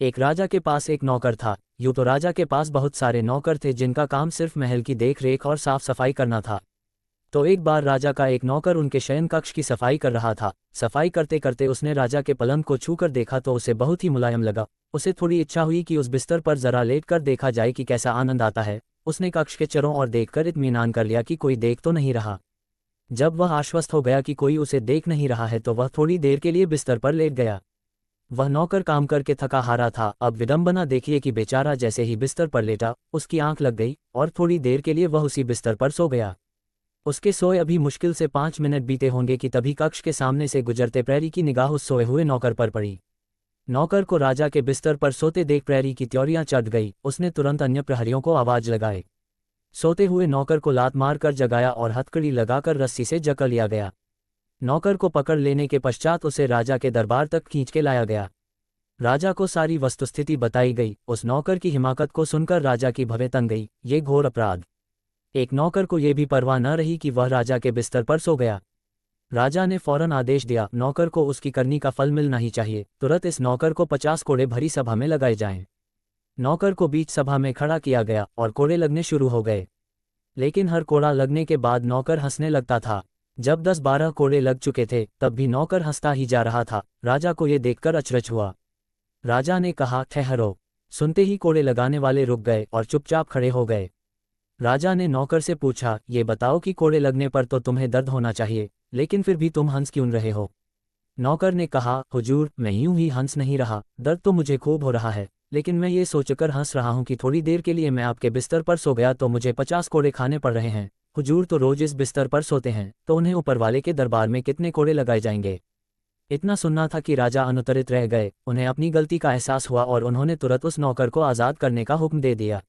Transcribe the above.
एक राजा के पास एक नौकर था। यूं तो राजा के पास बहुत सारे नौकर थे जिनका काम सिर्फ महल की देख रेख और साफ सफाई करना था। तो एक बार राजा का एक नौकर उनके शयन कक्ष की सफाई कर रहा था। सफाई करते करते उसने राजा के पलंग को छूकर देखा तो उसे बहुत ही मुलायम लगा। उसे थोड़ी इच्छा हुई कि उस बिस्तर पर जरा लेट कर देखा जाए कि कैसा आनंद आता है। उसने कक्ष के चारों ओर देखकर इत्मीनान कर लिया कि कोई देख तो नहीं रहा। जब वह आश्वस्त हो गया कि कोई उसे देख नहीं रहा है तो वह थोड़ी देर के लिए बिस्तर पर लेट गया। वह नौकर काम करके थका हारा था। अब विडंबना देखिए कि बेचारा जैसे ही बिस्तर पर लेटा उसकी आंख लग गई और थोड़ी देर के लिए वह उसी बिस्तर पर सो गया। उसके सोए अभी मुश्किल से 5 मिनट बीते होंगे कि तभी कक्ष के सामने से गुजरते प्रहरी की निगाह उस सोए हुए नौकर पर पड़ी। नौकर को राजा के बिस्तर पर सोते देख प्रहरी की त्योरियां चढ़ गई। उसने तुरंत अन्य प्रहरियों को आवाज लगाए। सोते हुए नौकर को लात मारकर जगाया और हथकड़ी लगाकर रस्सी से जकड़ लिया गया। नौकर को पकड़ लेने के पश्चात उसे राजा के दरबार तक खींच के लाया गया। राजा को सारी वस्तुस्थिति बताई गई। उस नौकर की हिमाकत को सुनकर राजा की भवें तन गई। ये घोर अपराध। एक नौकर को यह भी परवाह न रही कि वह राजा के बिस्तर पर सो गया। राजा ने फौरन आदेश दिया, नौकर को उसकी करनी का फल मिलना ही चाहिए। तुरंत इस नौकर को 50 कोड़े भरी सभा में लगाए जाएं। नौकर को बीच सभा में खड़ा किया गया और कोड़े लगने शुरू हो गए। लेकिन हर कोड़ा लगने के बाद नौकर हंसने लगता था। जब 10-12 कोड़े लग चुके थे तब भी नौकर हंसता ही जा रहा था। राजा को यह देखकर अचरज हुआ। राजा ने कहा, ठहरो। सुनते ही कोड़े लगाने वाले रुक गए और चुपचाप खड़े हो गए। राजा ने नौकर से पूछा, ये बताओ कि कोड़े लगने पर तो तुम्हें दर्द होना चाहिए, लेकिन फिर भी तुम हंस क्यों रहे हो? नौकर ने कहा, हुजूर, मैं यूं ही हंस नहीं रहा, दर्द तो मुझे खूब हो रहा है, लेकिन मैं ये सोचकर हंस रहा हूं कि थोड़ी देर के लिए मैं आपके बिस्तर पर सो गया तो मुझे 50 कोड़े खाने पड़ रहे हैं। हुजूर तो रोज इस बिस्तर पर सोते हैं, तो उन्हें ऊपर वाले के दरबार में कितने कोड़े लगाए जाएंगे? इतना सुनना था कि राजा अनुत्तरित रह गए। उन्हें अपनी गलती का एहसास हुआ और उन्होंने तुरंत उस नौकर को आज़ाद करने का हुक्म दे दिया।